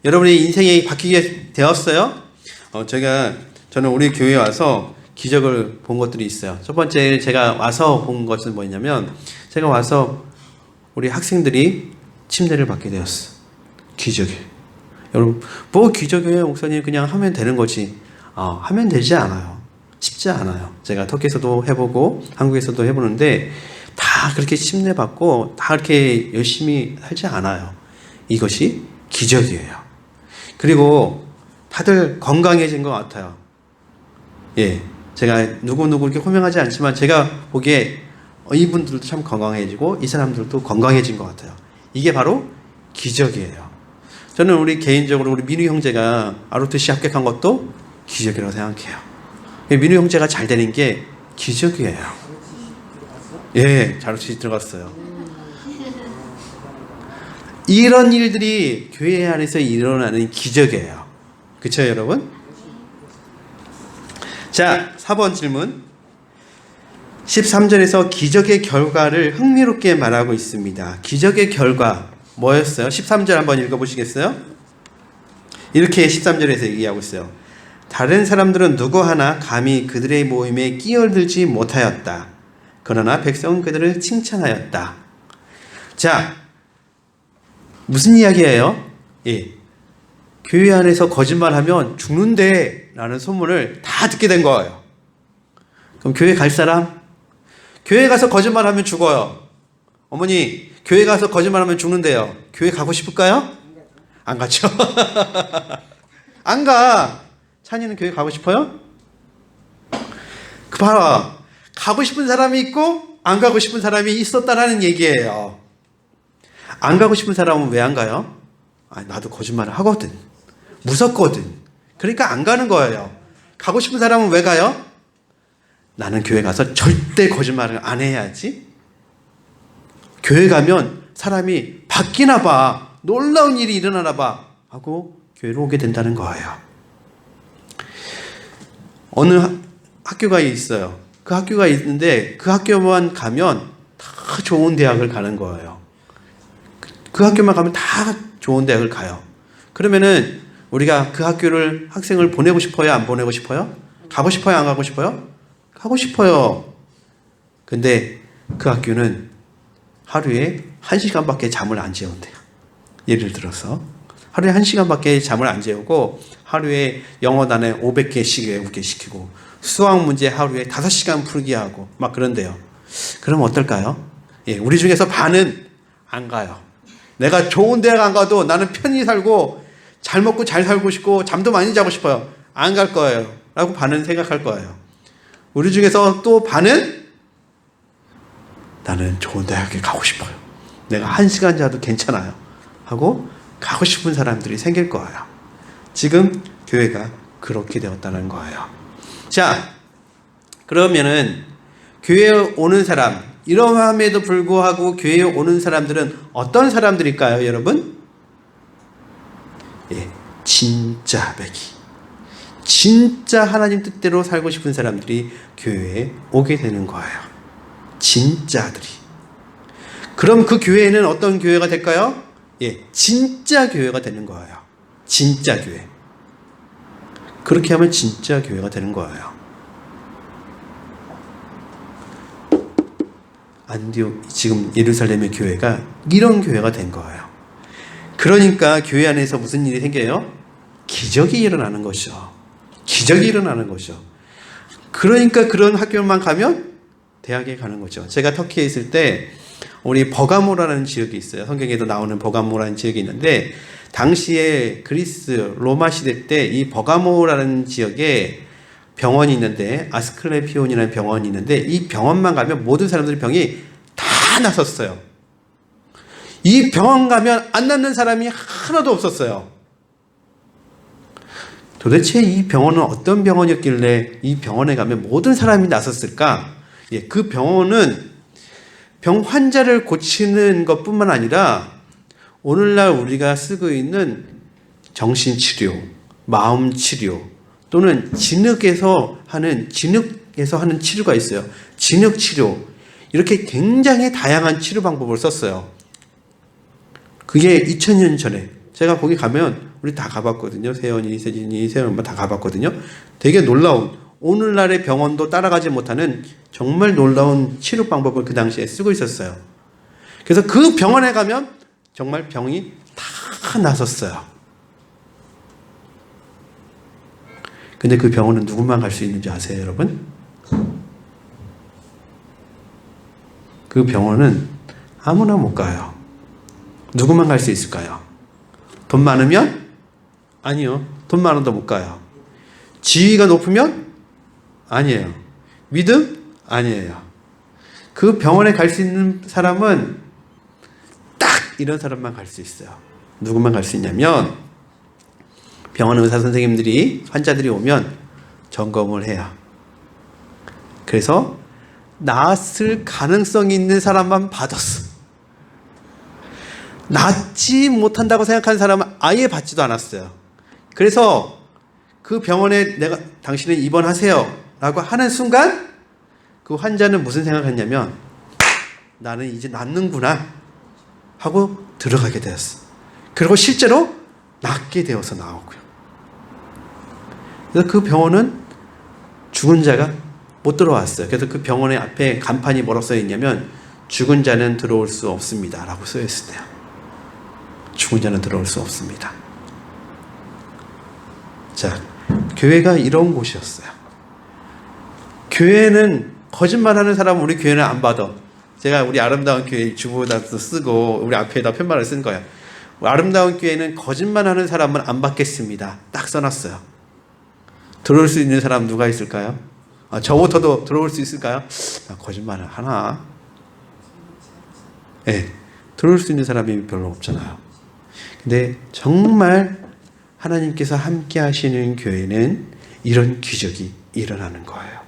여러분의 인생이 바뀌게 되었어요? 저는 우리 교회에 와서 기적을 본 것들이 있어요. 첫 번째 제가 와서 본 것은 뭐냐면, 제가 와서 우리 학생들이 침대를 받게 되었어. 기적이. 여러분, 뭐 기적이에요, 목사님? 그냥 하면 되는 거지. 하면 되지 않아요. 쉽지 않아요. 제가 터키에서도 해보고 한국에서도 해보는데 다 그렇게 침례 받고 다 그렇게 열심히 살지 않아요. 이것이 기적이에요. 그리고 다들 건강해진 것 같아요. 제가 누구누구 이렇게 호명하지 않지만 제가 보기에 이분들도 참 건강해지고 이 사람들도 건강해진 것 같아요. 이게 바로 기적이에요. 저는 우리 개인적으로 우리 민우 형제가 ROTC 합격한 것도 기적이라고 생각해요. 민우 형제가 잘 되는 게 기적이에요. ROTC 들어갔어요. 이런 일들이 교회 안에서 일어나는 기적이에요. 그렇죠, 여러분? 자, 4번 질문. 13절에서 기적의 결과를 흥미롭게 말하고 있습니다. 기적의 결과 뭐였어요? 13절 한번 읽어보시겠어요? 이렇게 13절에서 얘기하고 있어요. 다른 사람들은 누구 하나 감히 그들의 모임에 끼어들지 못하였다. 그러나 백성은 그들을 칭찬하였다. 자, 무슨 이야기예요? 교회 안에서 거짓말하면 죽는데 라는 소문을 다 듣게 된 거예요. 그럼 교회 갈 사람? 교회 가서 거짓말하면 죽어요. 어머니, 교회 가서 거짓말하면 죽는데요. 교회 가고 싶을까요? 안 가죠. 안 가. 찬이는 교회 가고 싶어요? 봐라. 가고 싶은 사람이 있고 안 가고 싶은 사람이 있었다라는 얘기예요. 안 가고 싶은 사람은 왜 안 가요? 나도 거짓말을 하거든. 무섭거든. 그러니까 안 가는 거예요. 가고 싶은 사람은 왜 가요? 나는 교회 가서 절대 거짓말을 안 해야지. 교회 가면 사람이 바뀌나 봐. 놀라운 일이 일어나나 봐. 하고 교회로 오게 된다는 거예요. 어느 학교가 있어요. 그 학교가 있는데 그 학교만 가면 다 좋은 대학을 가는 거예요. 그 학교만 가면 다 좋은 대학을 가요. 그러면은 우리가 그 학생을 보내고 싶어요? 안 보내고 싶어요? 가고 싶어요? 안 가고 싶어요? 가고 싶어요. 근데 그 학교는 하루에 1시간밖에 잠을 안 재운대요. 예를 들어서 하루에 1시간밖에 잠을 안 재우고 하루에 영어 단어 500개씩 외우게 시키고 수학 문제 하루에 5시간 풀기 하고 막 그런데요. 그럼 어떨까요? 예, 우리 중에서 반은 안 가요. 내가 좋은 대학 안 가도 나는 편히 살고 잘 먹고 잘 살고 싶고 잠도 많이 자고 싶어요. 안 갈 거예요. 라고 반은 생각할 거예요. 우리 중에서 또 반은 나는 좋은 대학에 가고 싶어요. 내가 1시간 자도 괜찮아요. 하고 가고 싶은 사람들이 생길 거예요. 지금 교회가 그렇게 되었다는 거예요. 자, 그러면은 교회에 오는 사람, 이러함에도 불구하고 교회에 오는 사람들은 어떤 사람들일까요, 여러분? 예, 진짜 배기. 진짜 하나님 뜻대로 살고 싶은 사람들이 교회에 오게 되는 거예요. 진짜들이. 그럼 그 교회는 어떤 교회가 될까요? 예, 진짜 교회가 되는 거예요. 진짜 교회. 그렇게 하면 진짜 교회가 되는 거예요. 안디옥, 지금 예루살렘의 교회가 이런 교회가 된 거예요. 그러니까 교회 안에서 무슨 일이 생겨요? 기적이 일어나는 것이죠. 기적이 일어나는 거죠. 그러니까 그런 학교만 가면 대학에 가는 거죠. 제가 터키에 있을 때 우리 버가모라는 지역이 있어요. 성경에도 나오는 버가모라는 지역이 있는데 당시에 그리스 로마 시대 때 이 버가모라는 지역에 병원이 있는데 아스클레피온이라는 병원이 있는데 이 병원만 가면 모든 사람들의 병이 다 났었어요. 이 병원 가면 안 낫는 사람이 하나도 없었어요. 도대체 이 병원은 어떤 병원이었길래 이 병원에 가면 모든 사람이 났었을까? 예, 그 병원은 병 환자를 고치는 것뿐만 아니라 오늘날 우리가 쓰고 있는 정신치료, 마음치료 또는 진흙에서 하는 치료가 있어요. 진흙치료. 이렇게 굉장히 다양한 치료 방법을 썼어요. 그게 2000년 전에 제가 거기 가면 우리 다 가봤거든요. 세연이, 세진이, 세연 엄마 다 가봤거든요. 되게 놀라운 오늘날의 병원도 따라가지 못하는 정말 놀라운 치료 방법을 그 당시에 쓰고 있었어요. 그래서 그 병원에 가면 정말 병이 다 나섰어요. 근데 그 병원은 누구만 갈 수 있는지 아세요, 여러분? 그 병원은 아무나 못 가요. 누구만 갈 수 있을까요? 돈 많으면? 아니요. 돈 많아도 못 가요. 지위가 높으면? 아니에요. 믿음? 아니에요. 그 병원에 갈 수 있는 사람은 딱 이런 사람만 갈 수 있어요. 누구만 갈 수 있냐면 병원 의사 선생님들이 환자들이 오면 점검을 해요. 그래서 낫을 가능성이 있는 사람만 받았어. 낫지 못한다고 생각하는 사람은 아예 받지도 않았어요. 그래서 그 병원에 당신은 입원하세요 라고 하는 순간 그 환자는 무슨 생각했냐면 나는 이제 낫는구나 하고 들어가게 되었어. 그리고 실제로 낫게 되어서 나오고요. 그래서 그 병원은 죽은 자가 못 들어왔어요. 그래서 그 병원의 앞에 간판이 뭐라고 써 있냐면 죽은 자는 들어올 수 없습니다 라고 써 있어요. 죽은 자는 들어올 수 없습니다. 자, 교회가 이런 곳이었어요. 교회는 거짓말하는 사람은 우리 교회는 안 받아. 제가 우리 아름다운 교회 주보다도 쓰고 우리 앞에다 편말을 쓴 거예요. 아름다운 교회는 거짓말하는 사람은 안 받겠습니다. 딱 써놨어요. 들어올 수 있는 사람 누가 있을까요? 저부터도 들어올 수 있을까요? 거짓말을 하나? 네, 들어올 수 있는 사람이 별로 없잖아요. 근데 정말 하나님께서 함께 하시는 교회는 이런 기적이 일어나는 거예요.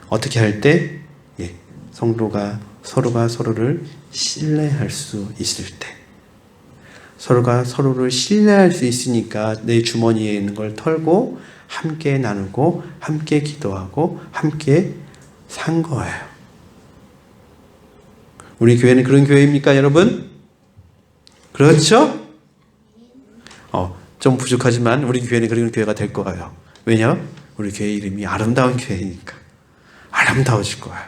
어떻게 할 때? 예, 성도가 서로가 서로를 신뢰할 수 있을 때. 서로가 서로를 신뢰할 수 있으니까 내 주머니에 있는 걸 털고 함께 나누고 함께 기도하고 함께 산 거예요. 우리 교회는 그런 교회입니까, 여러분? 그렇죠? 좀 부족하지만 우리 교회는 그런 교회가 될 거예요. 왜냐? 우리 교회 이름이 아름다운 교회니까. 아름다워질 거예요.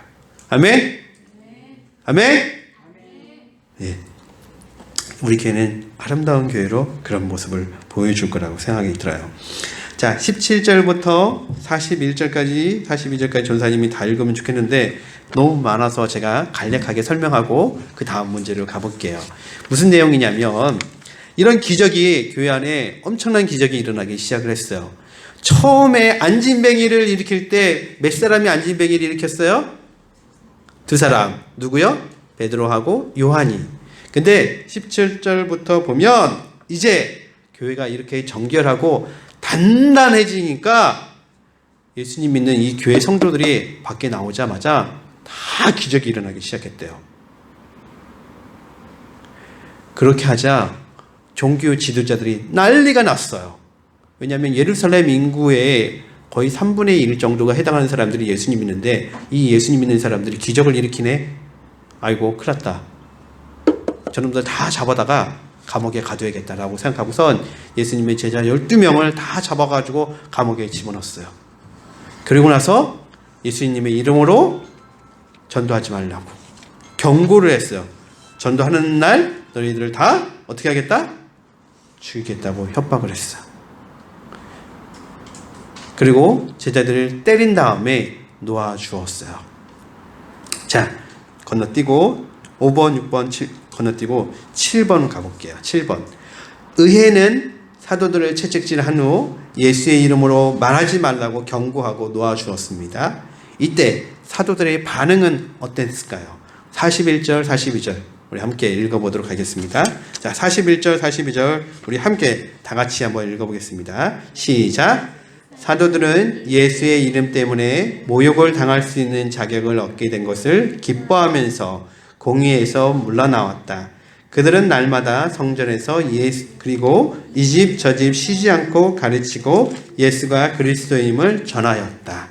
아멘? 아멘? 예. 우리 교회는 아름다운 교회로 그런 모습을 보여줄 거라고 생각이 들어요. 자, 자, 17절부터 41절까지, 42절까지 전사님이 다 읽으면 좋겠는데 너무 많아서 제가 간략하게 설명하고 그 다음 문제로 가볼게요. 무슨 내용이냐면 이런 기적이 교회 안에 엄청난 기적이 일어나기 시작을 했어요. 처음에 안진뱅이를 일으킬 때 몇 사람이 안진뱅이를 일으켰어요? 2사람. 누구요? 베드로하고 요한이. 근데 17절부터 보면 이제 교회가 이렇게 정결하고 단단해지니까 예수님 믿는 이 교회 성도들이 밖에 나오자마자 다 기적이 일어나기 시작했대요. 그렇게 하자 종교 지도자들이 난리가 났어요. 왜냐하면 예루살렘 인구의 거의 3분의 1 정도가 해당하는 사람들이 예수님 믿는데 이 예수님 믿는 사람들이 기적을 일으키네. 아이고 큰일 났다. 저놈들 다 잡아다가 감옥에 가둬야겠다라고 생각하고선 예수님의 제자 12명을 다 잡아가지고 감옥에 집어넣었어요. 그리고 나서 예수님의 이름으로 전도하지 말라고 경고를 했어요. 전도하는 날 너희들을 다 어떻게 하겠다? 죽이겠다고 협박을 했어요. 그리고 제자들을 때린 다음에 놓아주었어요. 자, 건너뛰고 5번, 6번, 7 건너뛰고 7번 가볼게요. 7번. 의회는 사도들을 채찍질한 후 예수의 이름으로 말하지 말라고 경고하고 놓아주었습니다. 이때 사도들의 반응은 어땠을까요? 41절, 42절 우리 함께 읽어보도록 하겠습니다. 자, 41절, 42절 우리 함께 다 같이 한번 읽어보겠습니다. 시작. 사도들은 예수의 이름 때문에 모욕을 당할 수 있는 자격을 얻게 된 것을 기뻐하면서 공회에서 물러나왔다. 그들은 날마다 성전에서 그리고 이 집 저 집 쉬지 않고 가르치고 예수가 그리스도임을 전하였다.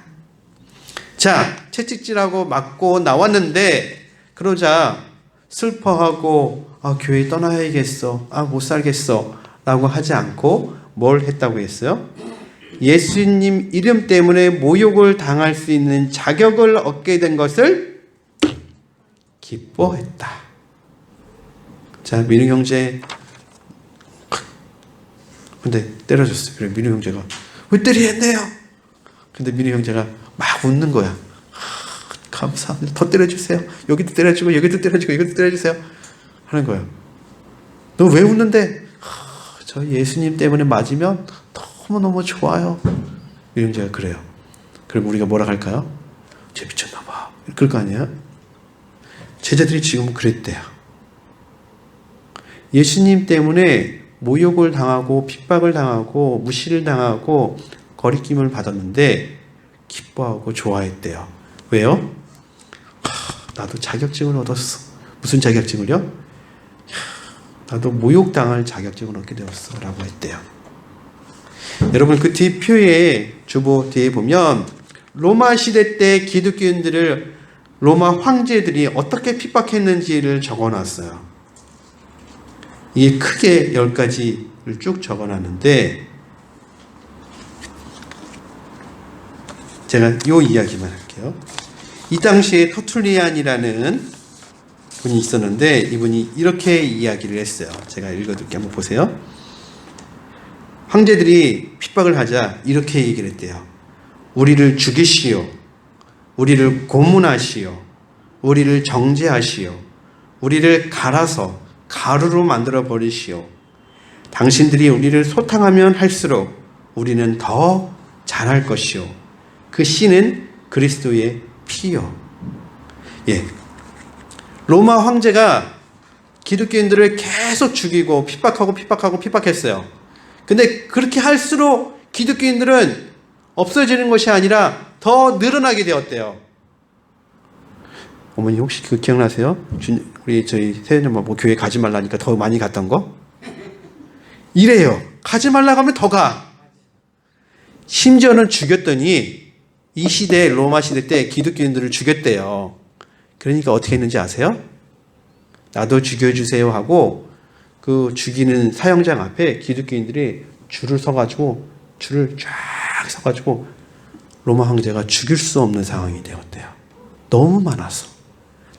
자, 채찍질하고 맞고 나왔는데 그러자 슬퍼하고 교회 떠나야겠어. 못 살겠어. 라고 하지 않고 뭘 했다고 했어요? 예수님 이름 때문에 모욕을 당할 수 있는 자격을 얻게 된 것을 기뻐했다. 자, 민우 형제 근데 때려줬어요. 그래 민우 형제가 왜 때리겠네요? 근데 민우 형제가 막 웃는 거야. 감사합니다. 더 때려주세요. 여기도 때려주고 여기도 때려주고 이것도 때려주세요. 하는 거야. 너 왜 웃는데? 저 예수님 때문에 맞으면 너무너무 좋아요. 민우 형제가 그래요. 그럼 우리가 뭐라 할까요? 쟤 미쳤나봐. 그럴 거 아니야? 제자들이 지금 그랬대요. 예수님 때문에 모욕을 당하고 핍박을 당하고 무시를 당하고 거리낌을 받았는데 기뻐하고 좋아했대요. 왜요? 나도 자격증을 얻었어. 무슨 자격증을요? 나도 모욕당할 자격증을 얻게 되었어 라고 했대요. 여러분 그 뒷표에 주보 뒤에 보면 로마 시대 때 기독교인들을 로마 황제들이 어떻게 핍박했는지를 적어놨어요. 이게 크게 10가지를 쭉 적어놨는데 제가 이 이야기만 할게요. 이 당시에 터툴리안이라는 분이 있었는데 이분이 이렇게 이야기를 했어요. 제가 읽어드릴게요. 한번 보세요. 황제들이 핍박을 하자 이렇게 얘기를 했대요. 우리를 죽이시오. 우리를 고문하시오. 우리를 정죄하시오. 우리를 갈아서 가루로 만들어 버리시오. 당신들이 우리를 소탕하면 할수록 우리는 더 잘할 것이오. 그 씨는 그리스도의 피요. 예. 로마 황제가 기독교인들을 계속 죽이고 핍박했어요. 근데 그렇게 할수록 기독교인들은 없어지는 것이 아니라 더 늘어나게 되었대요. 어머니 혹시 그거 기억나세요? 우리 저희 세연엄마 뭐 교회 가지 말라니까 더 많이 갔던 거? 이래요. 가지 말라고 하면 더 가. 심지어는 죽였더니 이 시대 로마 시대 때 기독교인들을 죽였대요. 그러니까 어떻게 했는지 아세요? 나도 죽여주세요 하고 그 죽이는 사형장 앞에 기독교인들이 줄을 서가지고 로마 황제가 죽일 수 없는 상황이 되었대요. 너무 많아서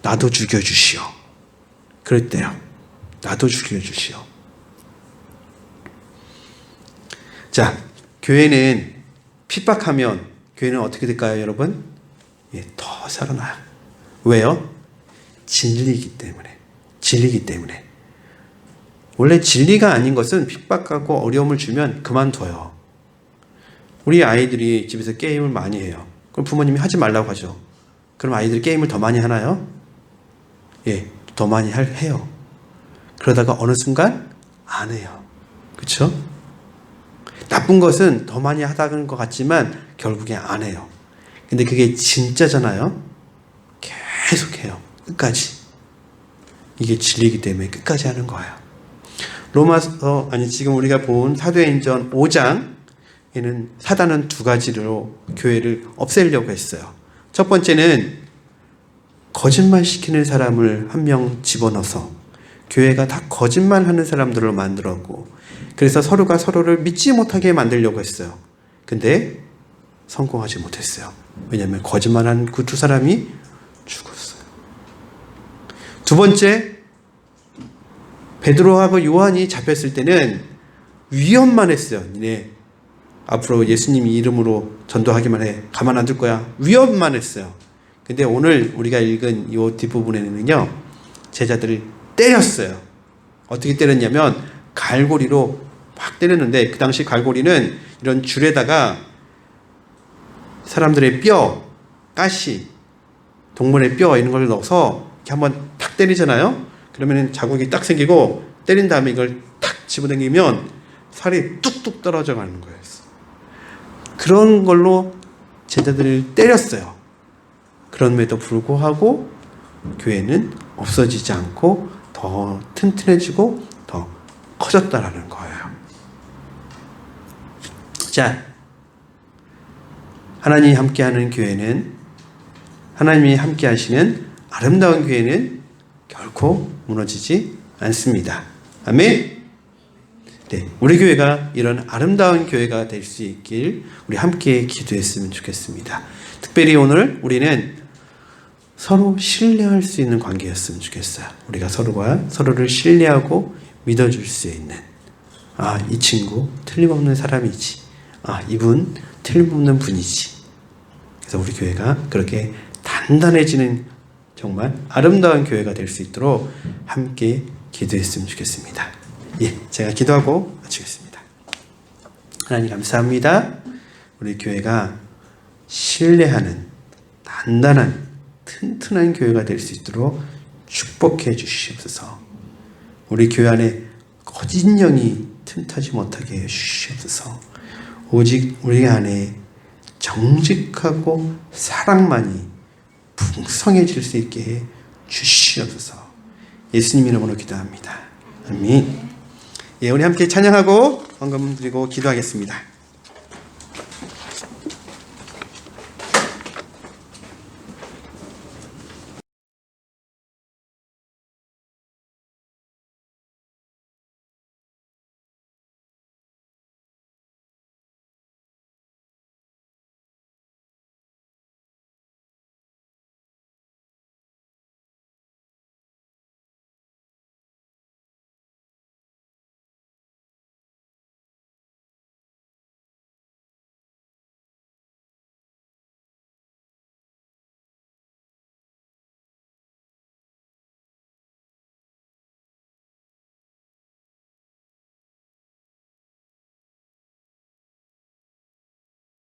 나도 죽여주시오. 그랬대요. 나도 죽여주시오. 자, 교회는 핍박하면 교회는 어떻게 될까요, 여러분? 예, 더 살아나요. 왜요? 진리이기 때문에. 진리이기 때문에. 원래 진리가 아닌 것은 핍박하고 어려움을 주면 그만둬요. 우리 아이들이 집에서 게임을 많이 해요. 그럼 부모님이 하지 말라고 하죠. 그럼 아이들이 게임을 더 많이 하나요? 예, 더 많이 해요. 그러다가 어느 순간 안 해요. 그렇죠? 나쁜 것은 더 많이 하다는 것 같지만 결국에 안 해요. 근데 그게 진짜잖아요. 계속 해요. 끝까지. 이게 진리이기 때문에 끝까지 하는 거예요. 지금 우리가 본 사도행전 5장에는 사단은 두 가지로 교회를 없애려고 했어요. 첫 번째는 거짓말 시키는 사람을 한 명 집어넣어서 교회가 다 거짓말하는 사람들로 만들었고, 그래서 서로가 서로를 믿지 못하게 만들려고 했어요. 근데 성공하지 못했어요. 왜냐하면 거짓말한 그 두 사람이 죽었어요. 두 번째, 베드로하고 요한이 잡혔을 때는 위협만 했어요. 니네 앞으로 예수님 이름으로 전도하기만 해. 가만 안 둘 거야. 위협만 했어요. 근데 오늘 우리가 읽은 이 뒷부분에는요, 제자들을 때렸어요. 어떻게 때렸냐면 갈고리로 막 때렸는데, 그 당시 갈고리는 이런 줄에다가 사람들의 뼈, 가시, 동물의 뼈 이런 걸 넣어서 이렇게 한번 탁 때리잖아요. 그러면 자국이 딱 생기고, 때린 다음에 이걸 탁 집어당기면 살이 뚝뚝 떨어져 가는 거예요. 그런 걸로 제자들을 때렸어요. 그럼에도 불구하고 교회는 없어지지 않고 더 튼튼해지고 더 커졌다라는 거예요. 자, 하나님이 함께하는 교회는, 하나님이 함께 하시는 아름다운 교회는 결코 무너지지 않습니다. 아멘. 네, 우리 교회가 이런 아름다운 교회가 될 수 있길 우리 함께 기도했으면 좋겠습니다. 특별히 오늘 우리는 서로 신뢰할 수 있는 관계였으면 좋겠어요. 우리가 서로가 서로를 신뢰하고 믿어줄 수 있는, 이 친구 틀림없는 사람이지, 이분 틀림없는 분이지. 그래서 우리 교회가 그렇게 단단해지는 정말 아름다운 교회가 될 수 있도록 함께 기도했으면 좋겠습니다. 예, 제가 기도하고 마치겠습니다. 하나님 감사합니다. 우리 교회가 신뢰하는 단단한 튼튼한 교회가 될 수 있도록 축복해 주시옵소서. 우리 교회 안에 거짓 영이 틈타지 못하게 해 주시옵소서. 오직 우리 안에 정직하고 사랑만이 풍성해질 수 있게 해 주시옵소서. 예수님 이름으로 기도합니다. 아멘. 예, 우리 함께 찬양하고 헌금 드리고 기도하겠습니다.